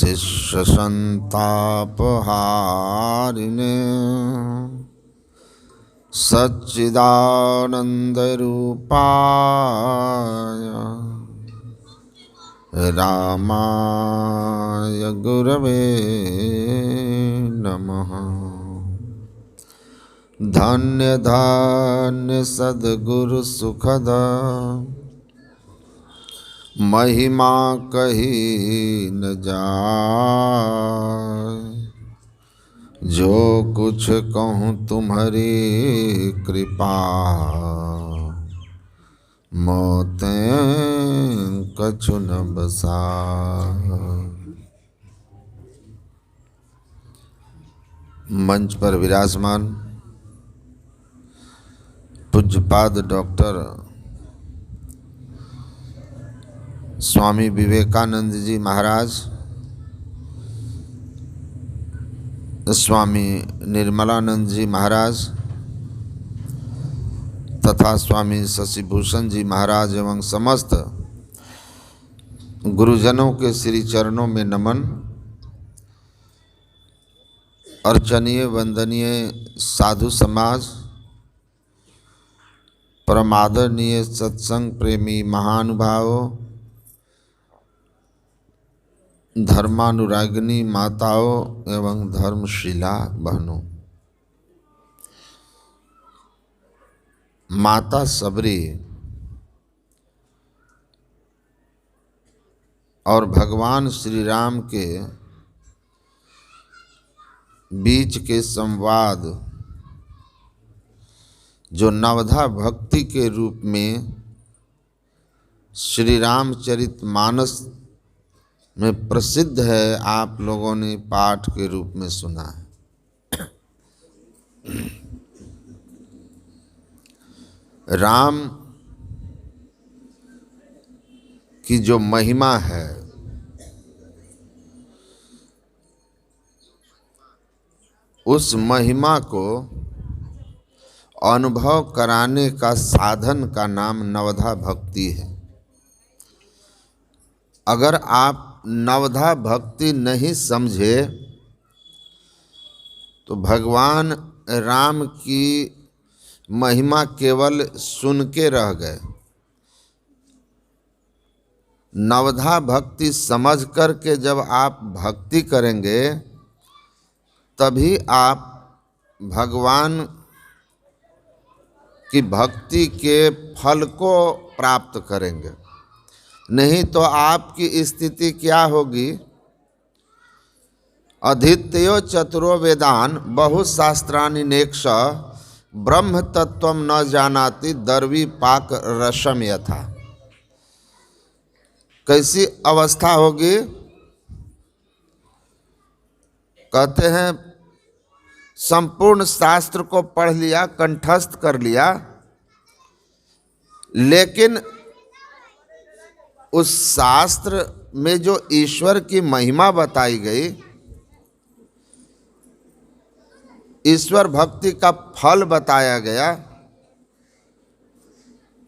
शिष्य संतापहारिणे सच्चिदानंदरूपाय रामाय गुरवे नमः। धन्य धन्य सद्गुरु सुखद महिमा कही न जाए। जो कुछ कहूँ तुम्हारी कृपा मोतें कछु न बसाए। मंच पर विराजमान पूज्यपाद डॉक्टर स्वामी विवेकानंद जी महाराज, स्वामी निर्मलानंद जी महाराज तथा स्वामी शशिभूषण जी महाराज एवं समस्त गुरुजनों के श्री चरणों में नमन। अर्चनीय वंदनीय साधु समाज, परमादरणीय सत्संग प्रेमी महानुभावों, धर्मानुरागिनी माताओं एवं धर्मशिला बहनों। माता सबरी और भगवान श्री राम के बीच के संवाद जो नवधा भक्ति के रूप में श्री रामचरितमानस में प्रसिद्ध है, आप लोगों ने पाठ के रूप में सुना है। राम की जो महिमा है उस महिमा को अनुभव कराने का साधन का नाम नवधा भक्ति है। अगर आप नवधा भक्ति नहीं समझे तो भगवान राम की महिमा केवल सुन के रह गए। नवधा भक्ति समझ कर के जब आप भक्ति करेंगे तभी आप भगवान की भक्ति के फल को प्राप्त करेंगे। नहीं तो आपकी स्थिति क्या होगी? अधीत्यो चतुरो वेदान बहुशास्त्राणि नेक्ष ब्रह्म तत्वम न जानाति दर्वी पाक रसम यथा। कैसी अवस्था होगी? कहते हैं संपूर्ण शास्त्र को पढ़ लिया, कंठस्थ कर लिया, लेकिन उस शास्त्र में जो ईश्वर की महिमा बताई गई, ईश्वर भक्ति का फल बताया गया,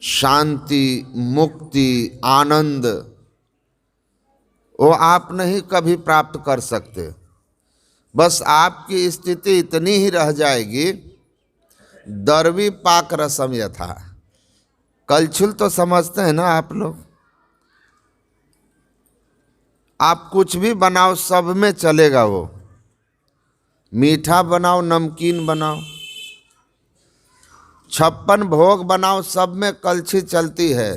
शांति, मुक्ति, आनंद, वो आप नहीं कभी प्राप्त कर सकते। बस आपकी स्थिति इतनी ही रह जाएगी, दर्वी पाक रसम यथा। कलछुल तो समझते हैं ना आप लोग? आप कुछ भी बनाओ सब में चलेगा वो। मीठा बनाओ, नमकीन बनाओ, 56 भोग बनाओ, सब में कलछी चलती है।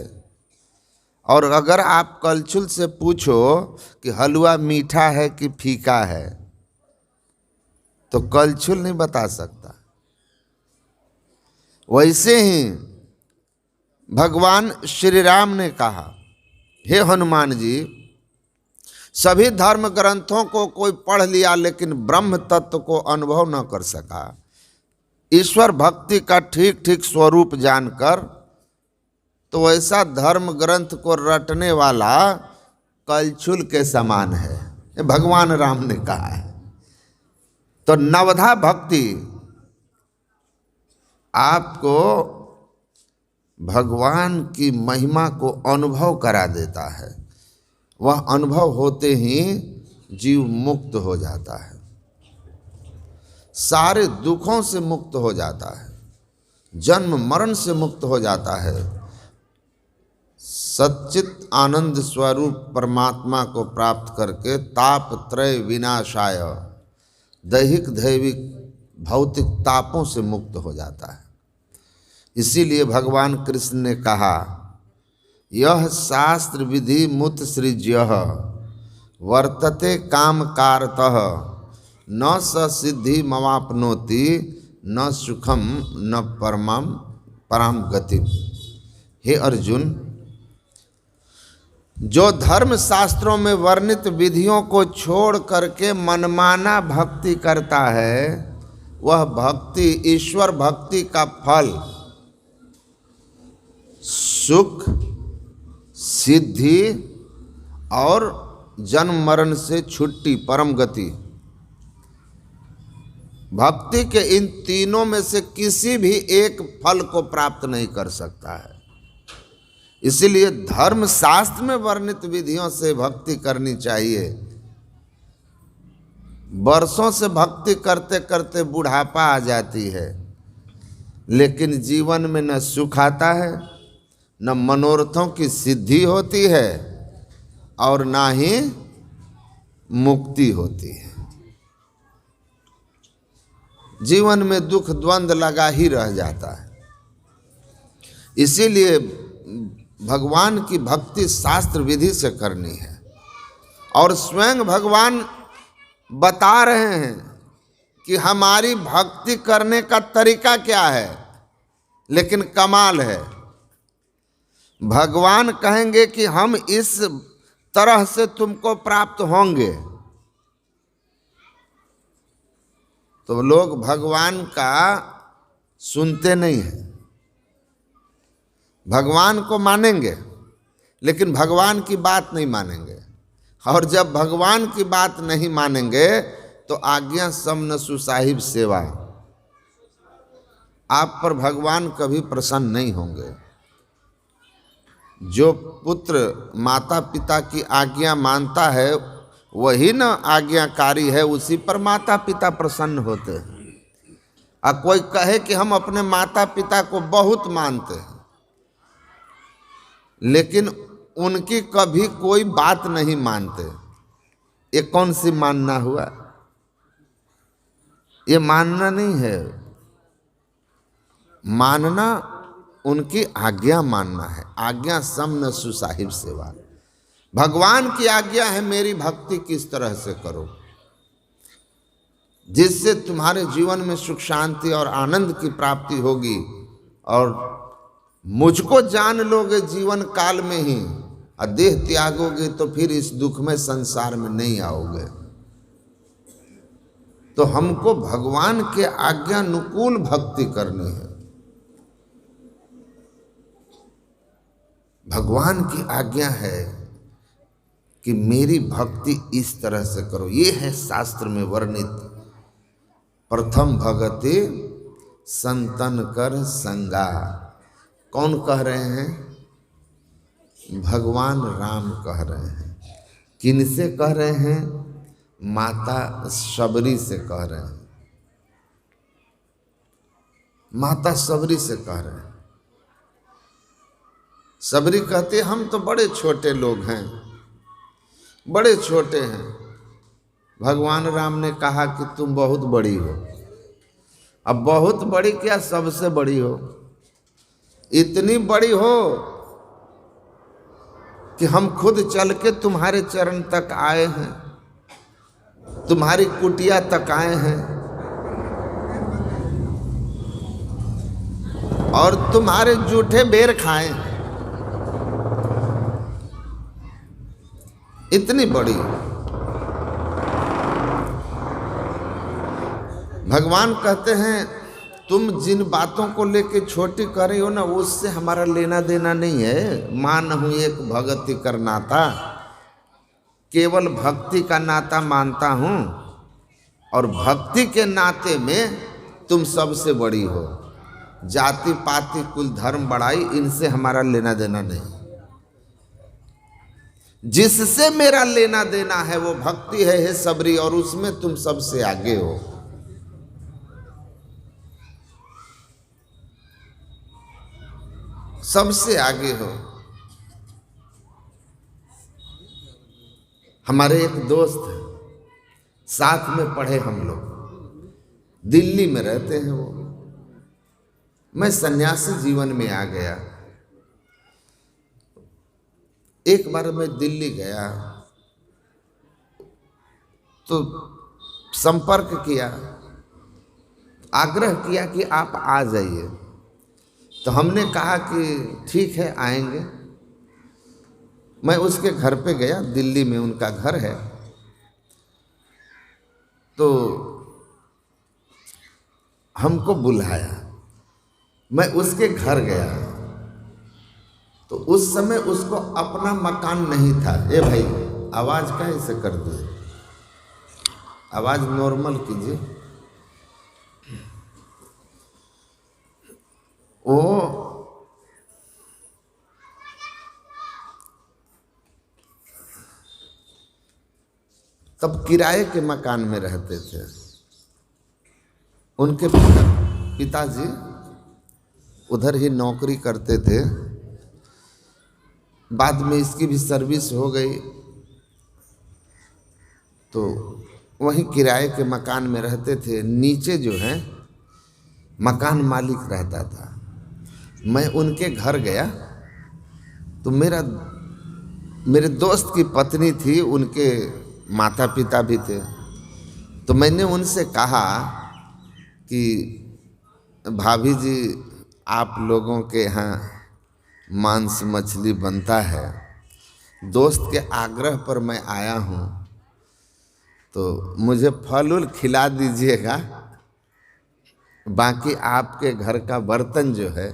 और अगर आप कलछुल से पूछो कि हलवा मीठा है कि फीका है तो कलछुल नहीं बता सकता। वैसे ही भगवान श्री राम ने कहा, हे हनुमान जी, सभी धर्म ग्रंथों को कोई पढ़ लिया लेकिन ब्रह्म तत्व को अनुभव न कर सका। ईश्वर भक्ति का ठीक ठीक स्वरूप जानकर, तो ऐसा धर्म ग्रंथ को रटने वाला कलछुल के समान है, ये भगवान राम ने कहा है। तो नवधा भक्ति आपको भगवान की महिमा को अनुभव करा देता है। वह अनुभव होते ही जीव मुक्त हो जाता है, सारे दुखों से मुक्त हो जाता है, जन्म मरण से मुक्त हो जाता है। सच्चित आनंद स्वरूप परमात्मा को प्राप्त करके ताप त्रय विनाशाय, दैहिक दैविक भौतिक तापों से मुक्त हो जाता है। इसीलिए भगवान कृष्ण ने कहा, यह शास्त्र विधि मुत सृज्यः वर्तते काम कारतः न स सिद्धि मवाप्नोति न सुखम न परम गतिम। हे अर्जुन, जो धर्म शास्त्रों में वर्णित विधियों को छोड़ करके मनमाना भक्ति करता है, वह भक्ति ईश्वर भक्ति का फल सुख सिद्धि और जन्म मरण से छुट्टी परम गति, भक्ति के इन तीनों में से किसी भी एक फल को प्राप्त नहीं कर सकता है। इसलिए धर्म शास्त्र में वर्णित विधियों से भक्ति करनी चाहिए। वर्षों से भक्ति करते करते बुढ़ापा आ जाती है, लेकिन जीवन में न सुख आता है, न मनोरथों की सिद्धि होती है और ना ही मुक्ति होती है। जीवन में दुख द्वंद्व लगा ही रह जाता है। इसीलिए भगवान की भक्ति शास्त्र विधि से करनी है। और स्वयं भगवान बता रहे हैं कि हमारी भक्ति करने का तरीका क्या है, लेकिन कमाल है, भगवान कहेंगे कि हम इस तरह से तुमको प्राप्त होंगे। तो लोग भगवान का सुनते नहीं हैं, भगवान को मानेंगे लेकिन भगवान की बात नहीं मानेंगे। और जब भगवान की बात नहीं मानेंगे तो आज्ञा समनसु साहिब सेवा, आप पर भगवान कभी प्रसन्न नहीं होंगे। जो पुत्र माता पिता की आज्ञा मानता है वही न आज्ञाकारी है, उसी पर माता पिता प्रसन्न होते हैं। और कोई कहे कि हम अपने माता पिता को बहुत मानते हैं, लेकिन उनकी कभी कोई बात नहीं मानते, ये कौन सी मानना हुआ? ये मानना नहीं है, मानना उनकी आज्ञा मानना है। आज्ञा समनसु साहिब सेवा, भगवान की आज्ञा है मेरी भक्ति किस तरह से करो जिससे तुम्हारे जीवन में सुख शांति और आनंद की प्राप्ति होगी, और मुझको जान लोगे जीवन काल में ही और देह त्यागोगे तो फिर इस दुख में संसार में नहीं आओगे। तो हमको भगवान के आज्ञानुकूल भक्ति करनी है। भगवान की आज्ञा है कि मेरी भक्ति इस तरह से करो। ये है शास्त्र में वर्णित, प्रथम भगति संतन कर संगा। कौन कह रहे हैं? भगवान राम कह रहे हैं। किनसे कह रहे हैं? माता सबरी से कह रहे हैं। माता सबरी से कह रहे हैं। सबरी कहते हम तो बड़े छोटे लोग हैं, बड़े छोटे हैं। भगवान राम ने कहा कि तुम बहुत बड़ी हो। अब बहुत बड़ी क्या, सबसे बड़ी हो। इतनी बड़ी हो कि हम खुद चल के तुम्हारे चरण तक आए हैं, तुम्हारी कुटिया तक आए हैं और तुम्हारे जूठे बेर खाए हैं। इतनी बड़ी। भगवान कहते हैं तुम जिन बातों को लेके छोटी कर रही हो ना, उससे हमारा लेना देना नहीं है। मान हूं एक भक्ति कर नाता, केवल भक्ति का नाता मानता हूं, और भक्ति के नाते में तुम सबसे बड़ी हो। जाति पाति कुल धर्म बढ़ाई, इनसे हमारा लेना देना नहीं। जिससे मेरा लेना देना है वो भक्ति है हे सबरी, और उसमें तुम सबसे आगे हो। सबसे आगे हो। हमारे एक दोस्त हैं, साथ में पढ़े हम लोग, दिल्ली में रहते हैं वो। मैं सन्यासी जीवन में आ गया। एक बार मैं दिल्ली गया तो संपर्क किया, आग्रह किया कि आप आ जाइए। तो हमने कहा कि ठीक है आएंगे। मैं उसके घर पे गया, दिल्ली में उनका घर है। तो हमको बुलाया, मैं उसके घर गया तो उस समय उसको अपना मकान नहीं था। ए भाई आवाज़ कैसे कर दो, आवाज़ नॉर्मल कीजिए। वो तब किराए के मकान में रहते थे। उनके पिताजी उधर ही नौकरी करते थे। बाद में इसकी भी सर्विस हो गई तो वहीं किराए के मकान में रहते थे। नीचे जो है मकान मालिक रहता था। मैं उनके घर गया तो मेरे दोस्त की पत्नी थी, उनके माता पिता भी थे। तो मैंने उनसे कहा कि भाभी जी आप लोगों के यहाँ मांस मछली बनता है, दोस्त के आग्रह पर मैं आया हूँ, तो मुझे फल उल खिला दीजिएगा, बाकी आपके घर का बर्तन जो है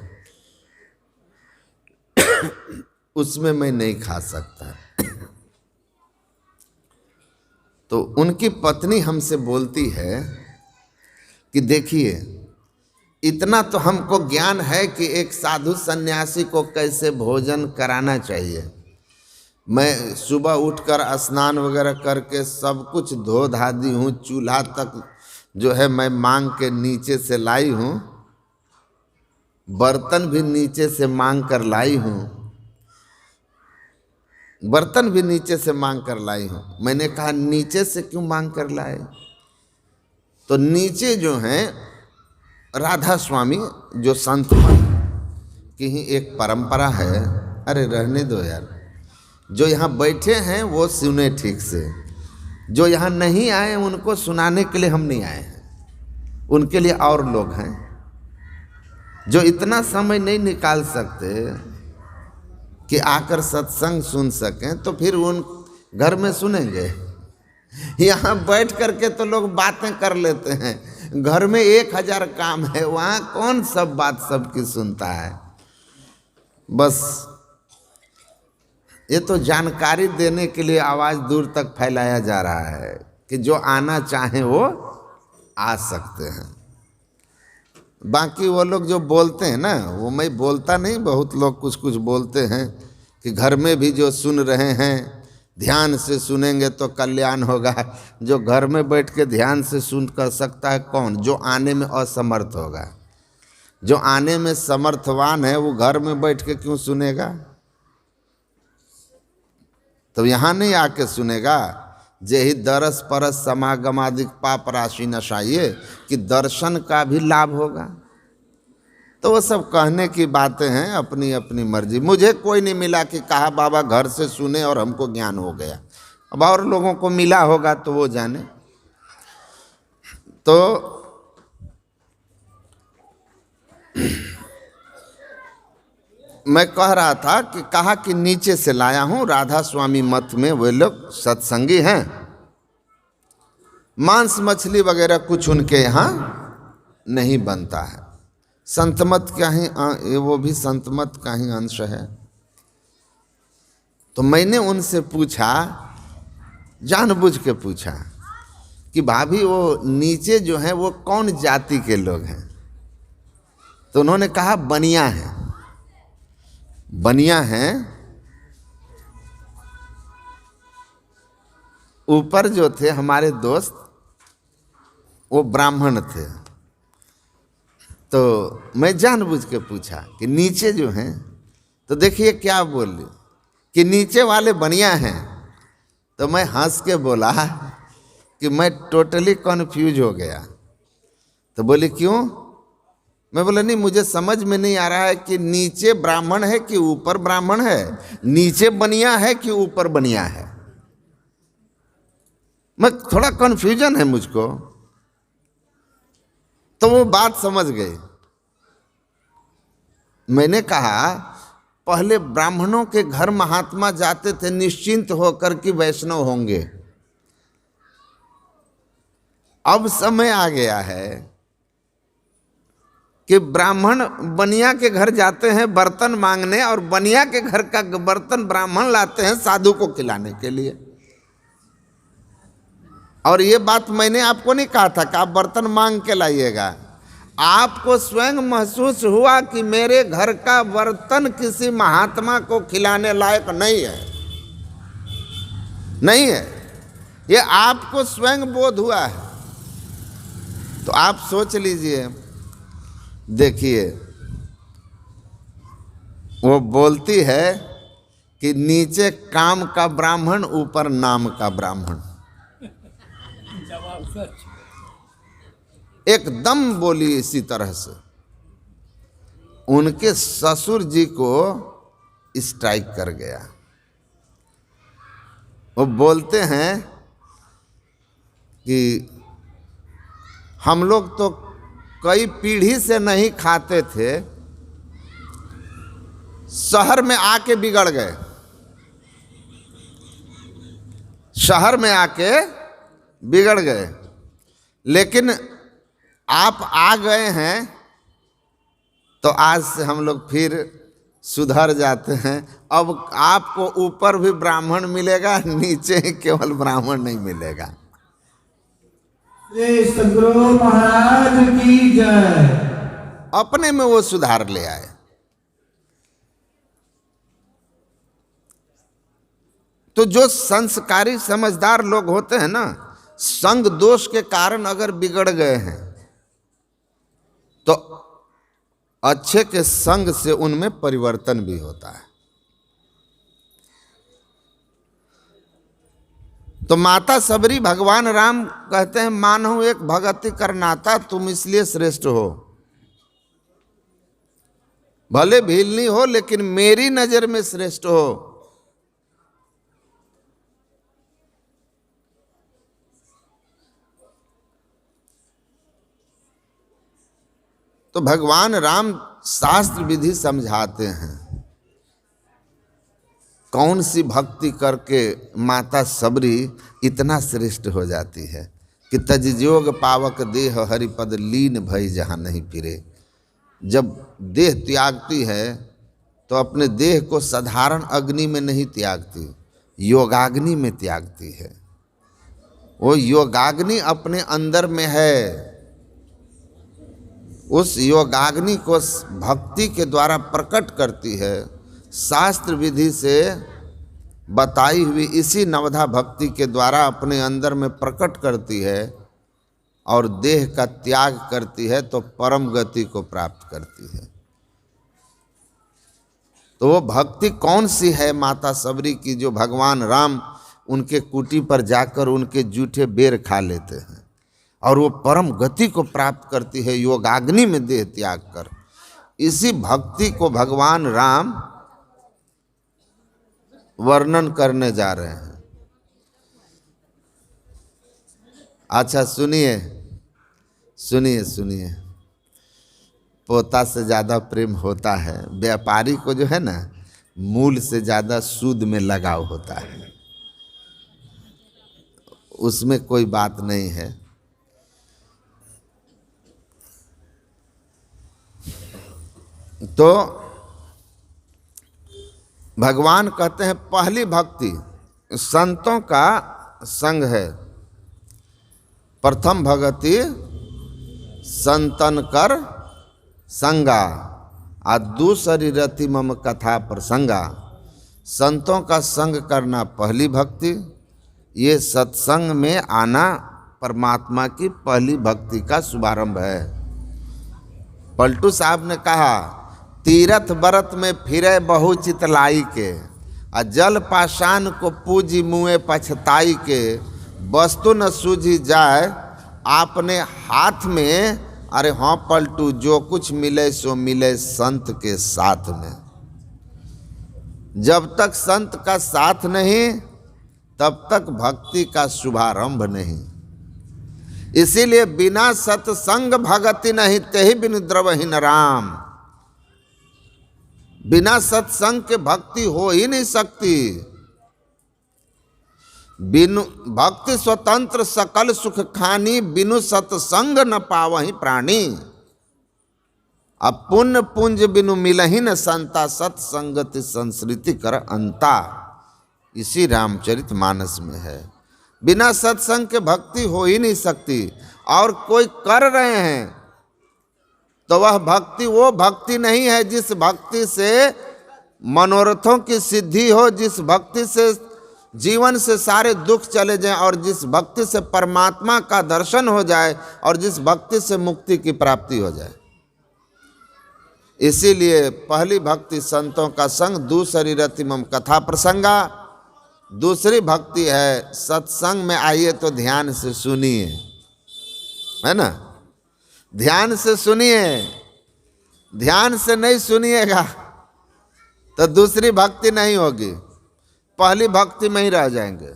उसमें मैं नहीं खा सकता। तो उनकी पत्नी हमसे बोलती है कि देखिए इतना तो हमको ज्ञान है कि एक साधु सन्यासी को कैसे भोजन कराना चाहिए। मैं सुबह उठकर स्नान वगैरह करके सब कुछ धो धा दी हूँ, चूल्हा तक जो है मैं मांग के नीचे से लाई हूँ, बर्तन भी नीचे से मांग कर लाई हूँ, बर्तन भी नीचे से मांग कर लाई हूँ। मैंने कहा नीचे से क्यों मांग कर लाए? तो नीचे जो हैं राधा स्वामी जो संत की ही एक परंपरा है। अरे रहने दो यार, जो यहाँ बैठे हैं वो सुने ठीक से, जो यहाँ नहीं आए उनको सुनाने के लिए हम नहीं आए हैं, उनके लिए और लोग हैं जो इतना समय नहीं निकाल सकते कि आकर सत्संग सुन सकें, तो फिर उन घर में सुनेंगे। यहाँ बैठ करके तो लोग बातें कर लेते हैं, घर में 1000 काम है, वहाँ कौन सब बात सबकी सुनता है। बस ये तो जानकारी देने के लिए आवाज़ दूर तक फैलाया जा रहा है कि जो आना चाहे वो आ सकते हैं। बाकी वो लोग जो बोलते हैं ना, वो मैं बोलता नहीं, बहुत लोग कुछ कुछ बोलते हैं कि घर में भी जो सुन रहे हैं ध्यान से सुनेंगे तो कल्याण होगा। जो घर में बैठ के ध्यान से सुन कर सकता है कौन? जो आने में असमर्थ होगा। जो आने में समर्थवान है वो घर में बैठ के क्यों सुनेगा? तो यहाँ नहीं आके सुनेगा। जेहि दरस परस समागमादिक पाप राशि नशाइए, कि दर्शन का भी लाभ होगा। तो वो सब कहने की बातें हैं, अपनी अपनी मर्जी। मुझे कोई नहीं मिला कि कहा बाबा घर से सुने और हमको ज्ञान हो गया। अब और लोगों को मिला होगा तो वो जाने। तो मैं कह रहा था कि कहा कि नीचे से लाया हूँ, राधा स्वामी मत में वे लोग सत्संगी हैं। मांस मछली वगैरह कुछ उनके यहाँ नहीं बनता है। संतमत का ही वो भी संतमत का ही अंश है। तो मैंने उनसे पूछा, जानबूझ के पूछा कि भाभी वो नीचे जो है वो कौन जाति के लोग हैं? तो उन्होंने कहा बनिया हैं। बनिया हैं ऊपर जो थे हमारे दोस्त वो ब्राह्मण थे, तो मैं जानबूझ के पूछा कि नीचे जो हैं, तो देखिए क्या बोले कि नीचे वाले बनिया हैं। तो मैं हंस के बोला कि मैं टोटली कन्फ्यूज हो गया। तो बोले क्यों? मैं बोला नहीं, मुझे समझ में नहीं आ रहा है कि नीचे ब्राह्मण है कि ऊपर ब्राह्मण है, नीचे बनिया है कि ऊपर बनिया है। मैं थोड़ा कन्फ्यूजन है मुझको। तो वो बात समझ गए। मैंने कहा पहले ब्राह्मणों के घर महात्मा जाते थे निश्चिंत होकर कि वैष्णव होंगे। अब समय आ गया है कि ब्राह्मण बनिया के घर जाते हैं बर्तन मांगने, और बनिया के घर का बर्तन ब्राह्मण लाते हैं साधु को खिलाने के लिए। और ये बात मैंने आपको नहीं कहा था कि आप बर्तन मांग के लाइएगा। आपको स्वयं महसूस हुआ कि मेरे घर का बर्तन किसी महात्मा को खिलाने लायक नहीं है, नहीं है, ये आपको स्वयं बोध हुआ है। तो आप सोच लीजिए, देखिए वो बोलती है कि नीचे काम का ब्राह्मण ऊपर नाम का ब्राह्मण। एकदम बोली इसी तरह से। उनके ससुर जी को स्ट्राइक कर गया। वो बोलते हैं कि हम लोग तो कई पीढ़ी से नहीं खाते थे, शहर में आके बिगड़ गए, शहर में आके बिगड़ गए, लेकिन आप आ गए हैं तो आज से हम लोग फिर सुधर जाते हैं। अब आपको ऊपर भी ब्राह्मण मिलेगा, नीचे केवल ब्राह्मण नहीं मिलेगा। सद्गुरु महाराज की जय। अपने में वो सुधार ले आए। तो जो संस्कारी समझदार लोग होते हैं ना, संग दोष के कारण अगर बिगड़ गए हैं तो अच्छे के संग से उनमें परिवर्तन भी होता है। तो माता सबरी भगवान राम कहते हैं, मानहु एक भगति करनाता, तुम इसलिए श्रेष्ठ हो। भले भीलनी हो लेकिन मेरी नजर में श्रेष्ठ हो। तो भगवान राम शास्त्र विधि समझाते हैं, कौन सी भक्ति करके माता सबरी इतना श्रेष्ठ हो जाती है कि तजजोग पावक देह हरिपद लीन भई जहाँ नहीं फिरे। जब देह त्यागती है तो अपने देह को साधारण अग्नि में नहीं त्यागती, योगाग्नि में त्यागती है। वो योगाग्नि अपने अंदर में है, उस योगाग्नि को भक्ति के द्वारा प्रकट करती है। शास्त्र विधि से बताई हुई इसी नवधा भक्ति के द्वारा अपने अंदर में प्रकट करती है और देह का त्याग करती है, तो परम गति को प्राप्त करती है। तो वो भक्ति कौन सी है माता सबरी की, जो भगवान राम उनके कुटी पर जाकर उनके जूठे बेर खा लेते हैं और वो परम गति को प्राप्त करती है योगाग्नि में देह त्याग कर। इसी भक्ति को भगवान राम वर्णन करने जा रहे हैं। अच्छा सुनिए सुनिए सुनिए, पोता से ज़्यादा प्रेम होता है। व्यापारी को जो है ना, मूल से ज़्यादा सूद में लगाव होता है, उसमें कोई बात नहीं है। तो भगवान कहते हैं पहली भक्ति संतों का संग है। प्रथम भगति संतन कर संगा, आ दूसरी रति मम कथा प्रसंगा। संतों का संग करना पहली भक्ति, ये सत्संग में आना परमात्मा की पहली भक्ति का शुभारंभ है। पलटू साहब ने कहा, तीरथ बरत में फिरे बहु चितलाई के, आ जल पाषाण को पूजी मुए पछताई के, वस्तु न सूझी जाए आपने हाथ में। अरे हाँ पलटू, जो कुछ मिले सो मिले संत के साथ में। जब तक संत का साथ नहीं तब तक भक्ति का शुभारंभ नहीं। इसीलिए बिना सत्संग भगति नहीं, तेहि बिनु द्रवहीन राम। बिना सत्संग के भक्ति हो ही नहीं सकती। बिनु भक्ति स्वतंत्र सकल सुख खानी, बिनु सत्संग न पावहि प्राणी। अब पुण्य पुंज बिनु मिलहि न संता, सत्संगति संस्कृति कर अंता। इसी रामचरित मानस में है। बिना सत्संग के भक्ति हो ही नहीं सकती। और कोई कर रहे हैं तो वह भक्ति वो भक्ति नहीं है जिस भक्ति से मनोरथों की सिद्धि हो, जिस भक्ति से जीवन से सारे दुख चले जाएं, और जिस भक्ति से परमात्मा का दर्शन हो जाए, और जिस भक्ति से मुक्ति की प्राप्ति हो जाए। इसीलिए पहली भक्ति संतों का संग, दूसरी रतिमम कथा प्रसंगा। दूसरी भक्ति है सत्संग में आइए तो ध्यान से सुनिए, है ना, ध्यान से सुनिए। ध्यान से नहीं सुनिएगा तो दूसरी भक्ति नहीं होगी, पहली भक्ति में ही रह जाएंगे।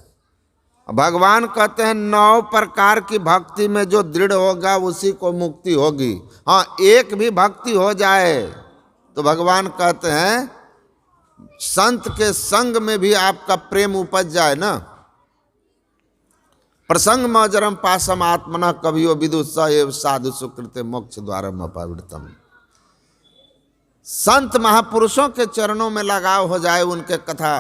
भगवान कहते हैं 9 प्रकार की भक्ति में जो दृढ़ होगा उसी को मुक्ति होगी। हाँ, एक भी भक्ति हो जाए तो भगवान कहते हैं संत के संग में भी आपका प्रेम उपज जाए ना। प्रसंग मजरम पासम आत्मना कवियो विदु स एव साधु सुकृते मोक्ष द्वारम अपावृतम। संत महापुरुषों के चरणों में लगाव हो जाए, उनके कथा,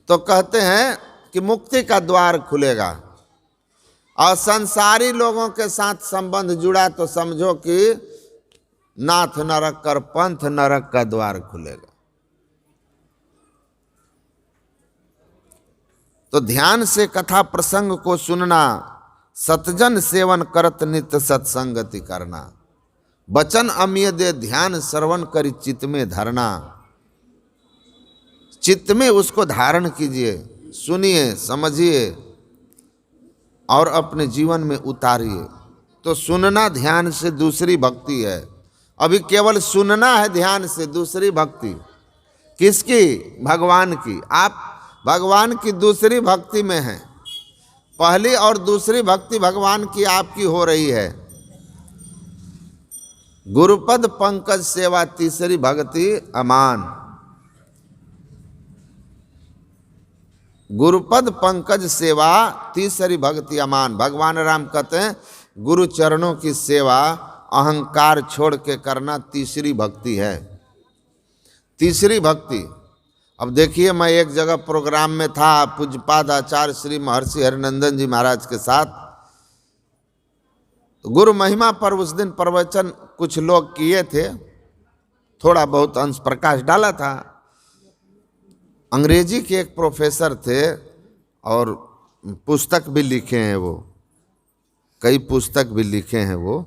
तो कहते हैं कि मुक्ति का द्वार खुलेगा। और संसारी लोगों के साथ संबंध जुड़ा तो समझो कि नाथ नरक कर पंथ नरक का द्वार खुलेगा। तो ध्यान से कथा प्रसंग को सुनना, सतजन सेवन करत नित्य सत्संगति करना, वचन अमीय दे ध्यान श्रवण करी चित्त में धरना। चित्त में उसको धारण कीजिए, सुनिए, समझिए और अपने जीवन में उतारिए। तो सुनना ध्यान से दूसरी भक्ति है। अभी केवल सुनना है ध्यान से, दूसरी भक्ति किसकी? भगवान की। आप भगवान की दूसरी भक्ति में हैं। पहली और दूसरी भक्ति भगवान की आपकी हो रही है। गुरुपद पंकज सेवा तीसरी भक्ति अमान। गुरुपद पंकज सेवा तीसरी भक्ति अमान। भगवान राम कहते हैं गुरु चरणों की सेवा अहंकार छोड़ के करना तीसरी भक्ति है। तीसरी भक्ति। अब देखिए, मैं एक जगह प्रोग्राम में था पूज्यपाद आचार्य श्री महर्षि हरिनंदन जी महाराज के साथ। तो गुरु महिमा पर उस दिन प्रवचन कुछ लोग किए थे, थोड़ा बहुत अंश प्रकाश डाला था। अंग्रेजी के एक प्रोफेसर थे और पुस्तक भी लिखे हैं, वो कई पुस्तक भी लिखे हैं। वो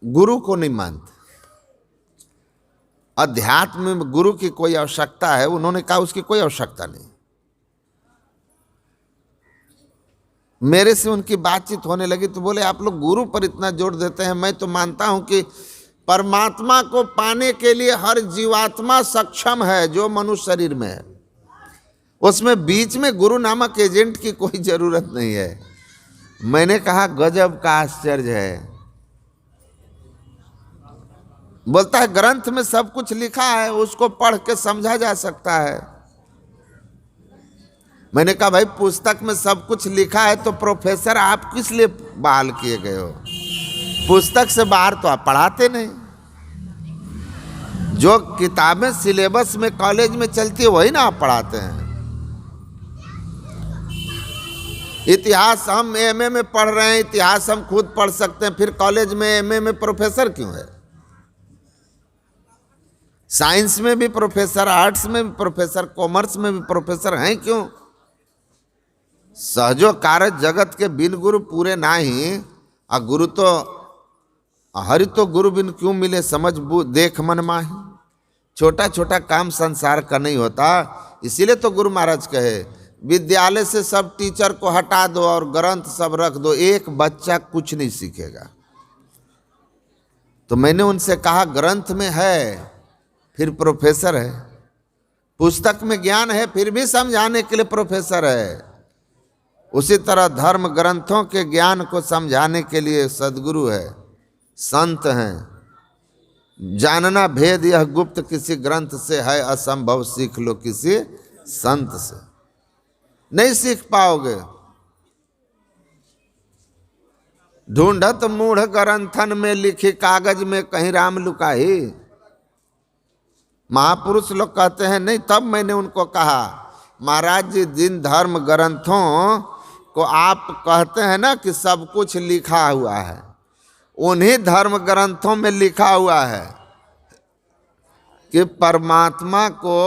गुरु को नहीं मानते, अध्यात्म में गुरु की कोई आवश्यकता है, उन्होंने कहा उसकी कोई आवश्यकता नहीं। मेरे से उनकी बातचीत होने लगी तो बोले आप लोग गुरु पर इतना जोर देते हैं। मैं तो मानता हूं कि परमात्मा को पाने के लिए हर जीवात्मा सक्षम है जो मनुष्य शरीर में है, उसमें बीच में गुरु नामक एजेंट की कोई जरूरत नहीं है। मैंने कहा गजब का आश्चर्य है। बोलता है ग्रंथ में सब कुछ लिखा है, उसको पढ़ के समझा जा सकता है। मैंने कहा भाई पुस्तक में सब कुछ लिखा है तो प्रोफेसर आप किस लिए बहाल किए गए हो? पुस्तक से बाहर तो आप पढ़ाते नहीं। जो किताबें सिलेबस में कॉलेज में चलती है वही ना आप पढ़ाते हैं। इतिहास हम एमए में पढ़ रहे हैं, इतिहास हम खुद पढ़ सकते हैं, फिर कॉलेज में एमए में प्रोफेसर क्यों है? साइंस में भी प्रोफेसर, आर्ट्स में भी प्रोफेसर, कॉमर्स में भी प्रोफेसर हैं। क्यों? सहजो कार्य जगत के बिन गुरु पूरे नाही, आ गुरु तो हरि तो गुरु बिन क्यों मिले, समझ देख मन माही। छोटा छोटा काम संसार का नहीं होता, इसीलिए तो गुरु महाराज कहे विद्यालय से सब टीचर को हटा दो और ग्रंथ सब रख दो, एक बच्चा कुछ नहीं सीखेगा। तो मैंने उनसे कहा ग्रंथ में है फिर प्रोफेसर है, पुस्तक में ज्ञान है फिर भी समझाने के लिए प्रोफेसर है। उसी तरह धर्म ग्रंथों के ज्ञान को समझाने के लिए सद्गुरु है, संत हैं। जानना भेद यह गुप्त किसी ग्रंथ से है असंभव, सीख लो किसी संत से। नहीं सीख पाओगे। ढूंढत मूढ़ ग्रंथन में लिखी कागज में कहीं राम लुकाही। महापुरुष लोग कहते हैं नहीं, तब मैंने उनको कहा महाराज जी जिन धर्म ग्रंथों को आप कहते हैं ना कि सब कुछ लिखा हुआ है, उन्हीं धर्म ग्रंथों में लिखा हुआ है कि परमात्मा को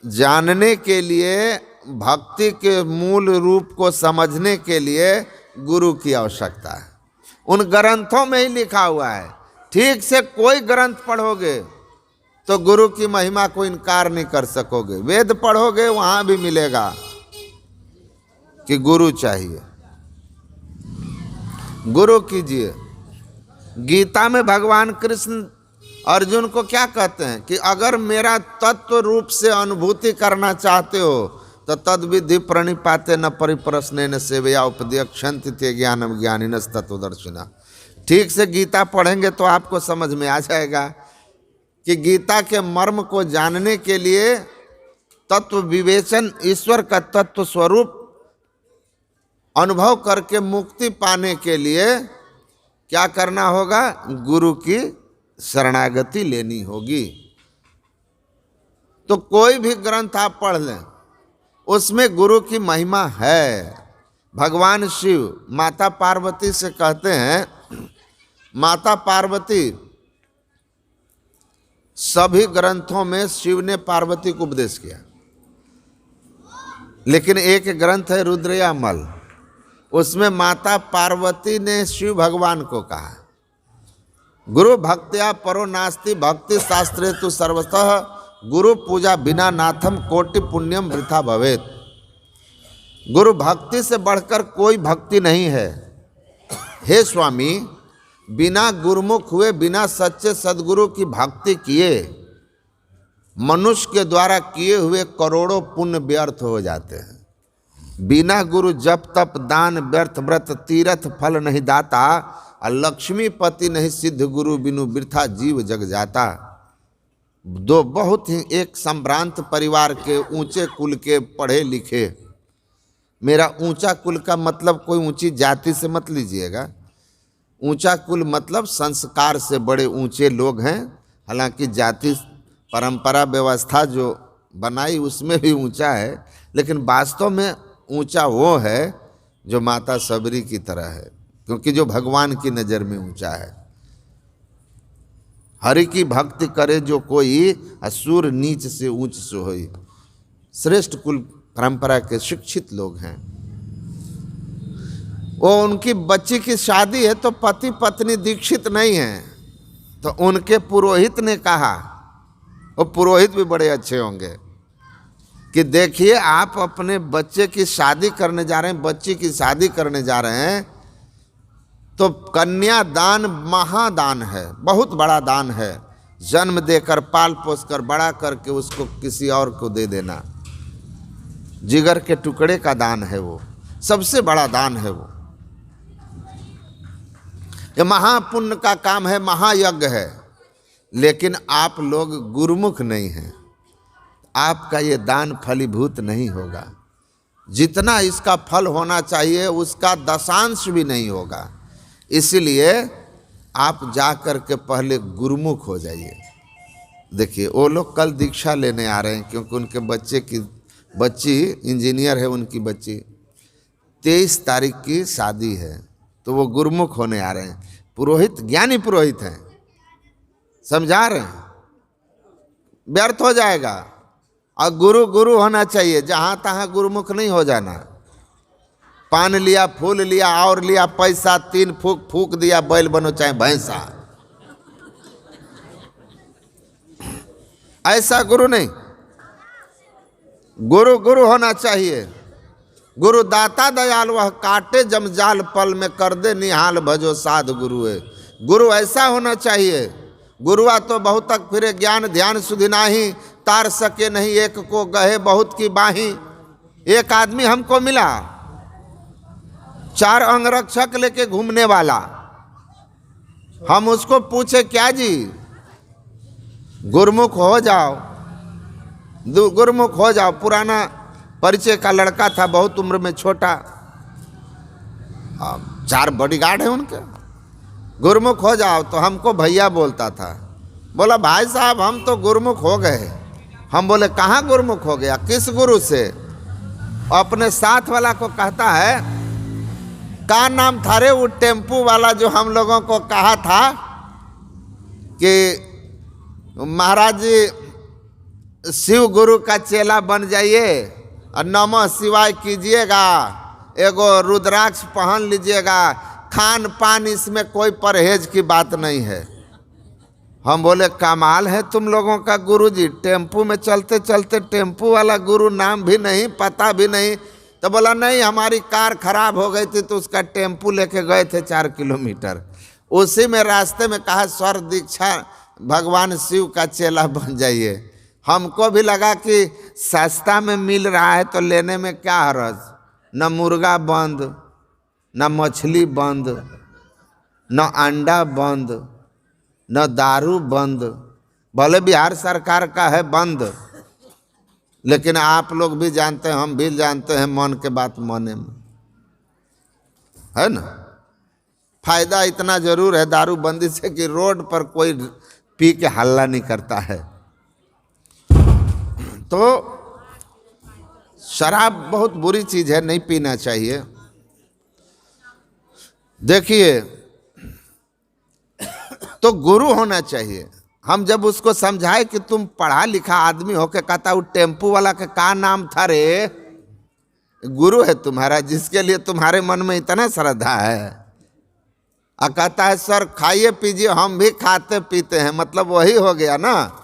जानने के लिए, भक्ति के मूल रूप को समझने के लिए गुरु की आवश्यकता है। उन ग्रंथों में ही लिखा हुआ है। ठीक से कोई ग्रंथ पढ़ोगे तो गुरु की महिमा को इनकार नहीं कर सकोगे। वेद पढ़ोगे वहां भी मिलेगा कि गुरु चाहिए, गुरु कीजिए। गीता में भगवान कृष्ण अर्जुन को क्या कहते हैं कि अगर मेरा तत्व रूप से अनुभूति करना चाहते हो तो तद विधि प्रणिपाते न परिप्रश्न सेवया उपदेक्षन्ति ते ज्ञानम ज्ञानिनस् तत्वदर्शिना। ठीक से गीता पढ़ेंगे तो आपको समझ में आ जाएगा कि गीता के मर्म को जानने के लिए तत्व विवेचन, ईश्वर का तत्व स्वरूप अनुभव करके मुक्ति पाने के लिए क्या करना होगा? गुरु की शरणागति लेनी होगी। तो कोई भी ग्रंथ आप पढ़ लें उसमें गुरु की महिमा है। भगवान शिव माता पार्वती से कहते हैं, माता पार्वती, सभी ग्रंथों में शिव ने पार्वती को उपदेश किया, लेकिन एक ग्रंथ है रुद्रयामल, उसमें माता पार्वती ने शिव भगवान को कहा गुरु भक्त्या परो नास्ति भक्ति शास्त्रे तु सर्वतः गुरु पूजा बिना नाथम कोटि पुण्यम वृथा भवेत। गुरु भक्ति से बढ़कर कोई भक्ति नहीं है। हे स्वामी, बिना गुरुमुख हुए, बिना सच्चे सद्गुरु की भक्ति किए मनुष्य के द्वारा किए हुए करोड़ों पुण्य व्यर्थ हो जाते हैं। बिना गुरु जप तप दान व्यर्थ व्रत तीर्थ फल नहीं दाता, और लक्ष्मीपति नहीं सिद्ध गुरु बिनु वृथा जीव जग जाता। दो बहुत ही एक संभ्रांत परिवार के ऊंचे कुल के पढ़े लिखे, मेरा ऊंचा कुल का मतलब कोई ऊंची जाति से मत लीजिएगा, ऊंचा कुल मतलब संस्कार से बड़े ऊंचे लोग हैं। हालांकि जाति परंपरा व्यवस्था जो बनाई उसमें भी ऊंचा है, लेकिन वास्तव में ऊंचा वो है जो माता सबरी की तरह है, क्योंकि जो भगवान की नज़र में ऊंचा है। हरि की भक्ति करे जो कोई, असुर नीच से ऊंच से होई। श्रेष्ठ कुल परंपरा के शिक्षित लोग हैं। वो उनकी बच्ची की शादी है तो पति पत्नी दीक्षित नहीं है, तो उनके पुरोहित ने कहा, वो पुरोहित भी बड़े अच्छे होंगे, कि देखिए आप अपने बच्चे की शादी करने जा रहे हैं, बच्ची की शादी करने जा रहे हैं, तो कन्या दान महादान है, बहुत बड़ा दान है। जन्म देकर पाल पोस कर बड़ा करके उसको किसी और को दे देना, जिगर के टुकड़े का दान है, वो सबसे बड़ा दान है। वो ये महापुण्य का काम है, महायज्ञ है। लेकिन आप लोग गुरुमुख नहीं हैं, आपका ये दान फलीभूत नहीं होगा। जितना इसका फल होना चाहिए उसका दशांश भी नहीं होगा। इसलिए आप जा कर के पहले गुरुमुख हो जाइए। देखिए वो लोग कल दीक्षा लेने आ रहे हैं, क्योंकि उनके बच्ची इंजीनियर है, उनकी बच्ची 23 तारीख की शादी है, तो वो गुरुमुख होने आ रहे हैं। पुरोहित ज्ञानी पुरोहित हैं, समझा रहे हैं। व्यर्थ हो जाएगा। और गुरु गुरु होना चाहिए, जहाँ तहाँ गुरुमुख नहीं हो जाना। पान लिया, फूल लिया, और लिया पैसा, 3 फूक फूक दिया, बैल बनो चाहे भैंसा, ऐसा गुरु नहीं। गुरु गुरु होना चाहिए। गुरु दाता दयाल वह काटे जमजाल पल में, कर दे निहाल भजो साध गुरु है। गुरु ऐसा होना चाहिए। गुरुआ तो बहुत तक फिरे ज्ञान ध्यान सुधि नाही, तार सके नहीं एक को गहे बहुत की बाही। एक आदमी हमको मिला, 4 अंगरक्षक लेके घूमने वाला। हम उसको पूछे, क्या जी गुरुमुख हो जाओ, गुरुमुख हो जाओ। पुराना परिचय का लड़का था, बहुत उम्र में छोटा, 4 बॉडीगार्ड है उनके। गुरुमुख हो जाओ तो हमको भैया बोलता था। बोला भाई साहब हम तो गुरुमुख हो गए। हम बोले कहाँ गुरुमुख हो गया, किस गुरु से? अपने साथ वाला को कहता है, क्या नाम था रे वो टेम्पू वाला जो हम लोगों को कहा था कि महाराज जी शिव गुरु का चेला बन जाइए और नमः शिवाय कीजिएगा, एगो रुद्राक्ष पहन लीजिएगा, खान पान इसमें कोई परहेज की बात नहीं है। हम बोले कमाल है तुम लोगों का गुरु जी, टेम्पू में चलते चलते टेम्पू वाला गुरु, नाम भी नहीं पता भी नहीं। तो बोला नहीं, हमारी कार खराब हो गई थी तो उसका टेम्पू लेके गए थे 4 किलोमीटर, उसी में रास्ते में कहा स्वर दीक्षा भगवान शिव का चेला बन जाइए। हमको भी लगा कि सस्ता में मिल रहा है तो लेने में क्या हर्ज, न मुर्गा बंद, न मछली बंद, न अंडा बंद, न दारू बंद। भले बिहार सरकार का है बंद, लेकिन आप लोग भी जानते हैं, हम भी जानते हैं, मन के बात मने में है ना। फायदा इतना जरूर है दारूबंदी से कि रोड पर कोई पी के हल्ला नहीं करता है। तो शराब बहुत बुरी चीज है, नहीं पीना चाहिए। देखिए, तो गुरु होना चाहिए। हम जब उसको समझाए कि तुम पढ़ा लिखा आदमी हो के, कहता वो टेम्पू वाला का क्या नाम था रे? गुरु है तुम्हारा, जिसके लिए तुम्हारे मन में इतना श्रद्धा है। और कहता है सर खाइए पीजिए, हम भी खाते पीते हैं, मतलब वही हो गया ना।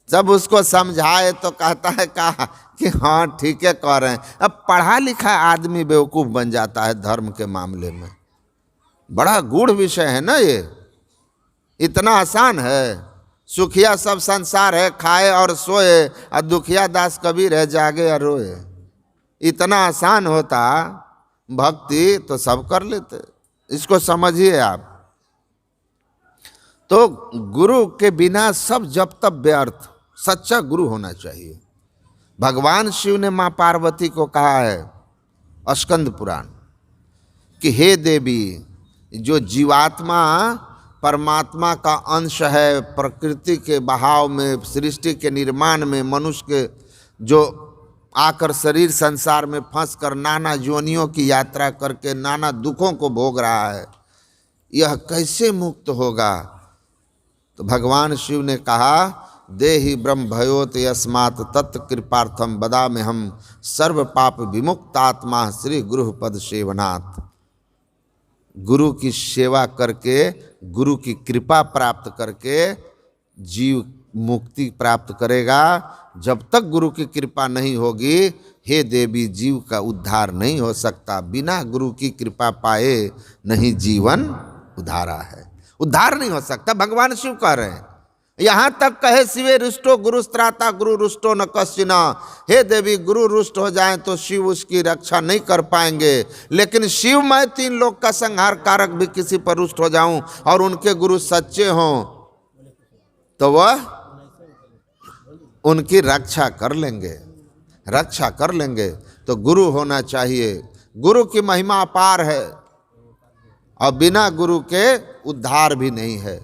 जब उसको समझाए तो कहता है कहा कि हाँ ठीक है कह रहे हैं। अब पढ़ा लिखा आदमी बेवकूफ़ बन जाता है धर्म के मामले में। बड़ा गूढ़ विषय है ना ये, इतना आसान है। सुखिया सब संसार है, खाए और सोए, और दुखिया दास कबीर है, जागे और रोए। इतना आसान होता भक्ति तो सब कर लेते। इसको समझिए आप। तो गुरु के बिना सब जब तब व्यर्थ। सच्चा गुरु होना चाहिए। भगवान शिव ने माँ पार्वती को कहा है स्कंद पुराण कि हे देवी, जो जीवात्मा परमात्मा का अंश है, प्रकृति के बहाव में, सृष्टि के निर्माण में, मनुष्य के जो आकर शरीर संसार में फंस कर नाना योनियों की यात्रा करके नाना दुखों को भोग रहा है, यह कैसे मुक्त होगा? तो भगवान शिव ने कहा देहि ब्रह्म भयोत यस्मात् तत्कृपार्थम बदामि हम सर्व पाप विमुक्तात्मा श्री गुरु पद सेवनात्। गुरु की सेवा करके, गुरु की कृपा प्राप्त करके जीव मुक्ति प्राप्त करेगा। जब तक गुरु की कृपा नहीं होगी, हे देवी, जीव का उद्धार नहीं हो सकता। बिना गुरु की कृपा पाए नहीं जीवन उद्धारा है, उद्धार नहीं हो सकता। भगवान शिव कह रहे हैं, यहाँ तक कहे शिवे रुष्टो गुरुस्त्राता गुरु रुष्टो न कश्चिन। हे देवी, गुरु रुष्ट हो जाएं तो शिव उसकी रक्षा नहीं कर पाएंगे, लेकिन शिव मैं 3 लोक का संहार कारक भी किसी पर रुष्ट हो जाऊं और उनके गुरु सच्चे हों तो वह उनकी रक्षा कर लेंगे, रक्षा कर लेंगे। तो गुरु होना चाहिए। गुरु की महिमा अपार है और बिना गुरु के उद्धार भी नहीं है।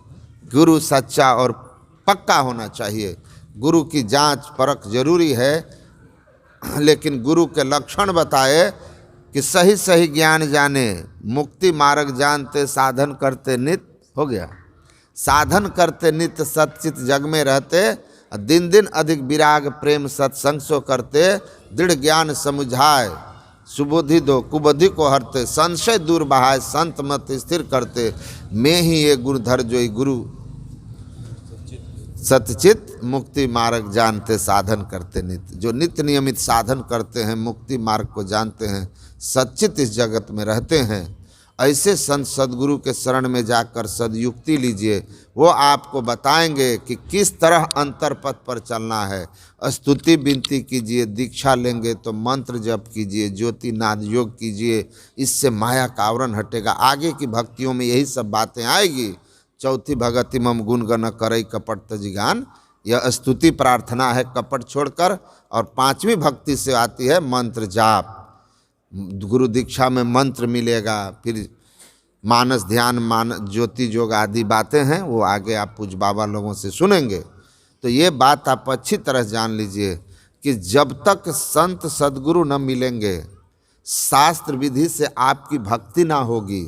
गुरु सच्चा और पक्का होना चाहिए। गुरु की जांच परख जरूरी है, लेकिन गुरु के लक्षण बताए कि सही सही ज्ञान जाने, मुक्ति मार्ग जानते, साधन करते नित्य, हो गया, साधन करते नित्य, सच्चित जग में रहते, दिन दिन अधिक विराग प्रेम सत्संग सो करते, दृढ़ ज्ञान समुझाए, सुबुद्धि दो कुबुद्धि को हरते, संशय दूर बहाय, संत मत स्थिर करते, मैं ही ये गुरुधर जोई गुरु सतचित, मुक्ति मार्ग जानते साधन करते नित्य। जो नित्य नियमित साधन करते हैं, मुक्ति मार्ग को जानते हैं, सच्चित इस जगत में रहते हैं, ऐसे संत सद्गुरु के शरण में जाकर सदयुक्ति लीजिए। वो आपको बताएंगे कि किस तरह अंतर पथ पर चलना है। स्तुति विनती कीजिए, दीक्षा लेंगे तो मंत्र जप कीजिए, ज्योति नाद योग कीजिए, इससे माया का आवरण हटेगा। आगे की भक्तियों में यही सब बातें आएगी। चौथी भगति मम गुण गण करई कपट तजिगान, यह स्तुति प्रार्थना है कपट छोड़कर। और पांचवी भक्ति से आती है मंत्र जाप। गुरु दीक्षा में मंत्र मिलेगा, फिर मानस ध्यान, ज्योति योग आदि बातें हैं, वो आगे आप पूज्य बाबा लोगों से सुनेंगे। तो ये बात आप अच्छी तरह जान लीजिए कि जब तक संत सद्गुरु न मिलेंगे, शास्त्र विधि से आपकी भक्ति ना होगी,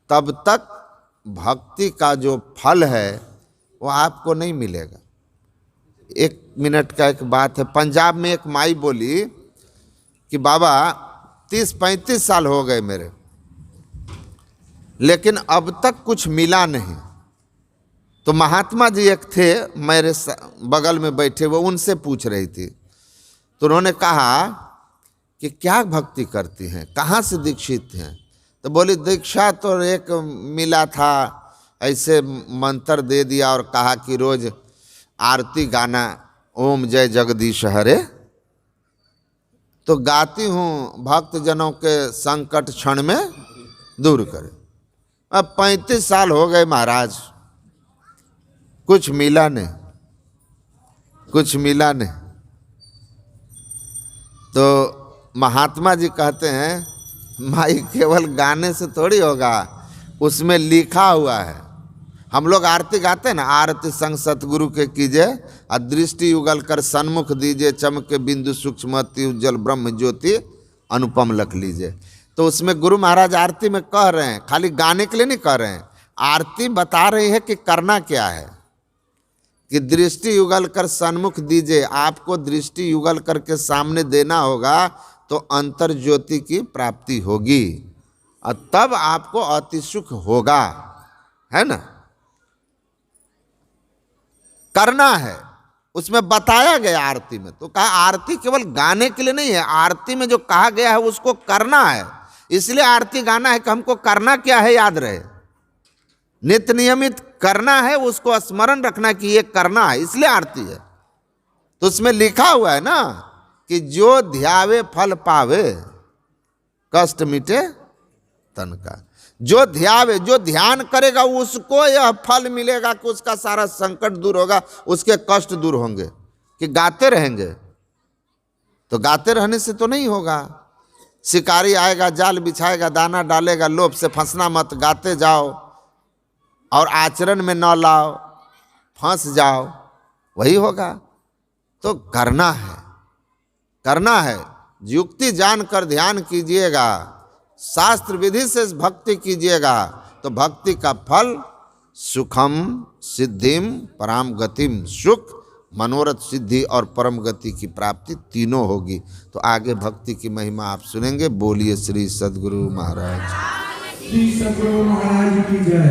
तब तक भक्ति का जो फल है वो आपको नहीं मिलेगा। 1 मिनट का एक बात है। पंजाब में एक माई बोली कि बाबा 30-35 साल हो गए मेरे, लेकिन अब तक कुछ मिला नहीं। तो महात्मा जी एक थे मेरे बगल में बैठे, वो उनसे पूछ रही थी। तो उन्होंने कहा कि क्या भक्ति करती हैं, कहाँ से दीक्षित हैं? तो बोली दीक्षा तो एक मिला था, ऐसे मंत्र दे दिया और कहा कि रोज आरती गाना, ओम जय जगदीश हरे। तो गाती हूँ, भक्त जनों के संकट क्षण में दूर करे। अब 35 साल हो गए महाराज, कुछ मिला नहीं, कुछ मिला नहीं। तो महात्मा जी कहते हैं माई केवल गाने से थोड़ी होगा, उसमें लिखा हुआ है। हम लोग आरती गाते हैं ना, आरती संग सतगुरु के कीजिए, अदृष्टि युगल कर सन्मुख दीजिए, चमके बिंदु सूक्ष्म अति उज्जवल ब्रह्म ज्योति अनुपम लख लीजिए। तो उसमें गुरु महाराज आरती में कह रहे हैं, खाली गाने के लिए नहीं कह रहे हैं, आरती बता रही है कि करना क्या है। कि दृष्टि युगल कर सन्मुख दीजिए, आपको दृष्टि युगल करके सामने देना होगा, तो अंतर ज्योति की प्राप्ति होगी और तब आपको अति सुख होगा, है ना। करना है, उसमें बताया गया आरती में। तो कहा आरती केवल गाने के लिए नहीं है, आरती में जो कहा गया है उसको करना है। इसलिए आरती गाना है कि हमको करना क्या है याद रहे, नित्य नियमित करना है, उसको स्मरण रखना कि ये करना है, इसलिए आरती है। तो उसमें लिखा हुआ है ना कि जो ध्यावे फल पावे, कष्ट मिटे तन का। जो ध्यावे, जो ध्यान करेगा उसको यह फल मिलेगा कि उसका सारा संकट दूर होगा, उसके कष्ट दूर होंगे। कि गाते रहेंगे, तो गाते रहने से तो नहीं होगा। शिकारी आएगा, जाल बिछाएगा, दाना डालेगा, लोभ से फंसना मत, गाते जाओ और आचरण में न लाओ, फंस जाओ, वही होगा। तो करना है, करना है। युक्ति जानकर ध्यान कीजिएगा, शास्त्र विधि से भक्ति कीजिएगा, तो भक्ति का फल सुखम सिद्धिम पराम गतिम, सुख मनोरथ सिद्धि और परम गति की प्राप्ति तीनों होगी। तो आगे भक्ति की महिमा आप सुनेंगे। बोलिए श्री सद्गुरु महाराज, श्री सद्गुरु महाराज की जय।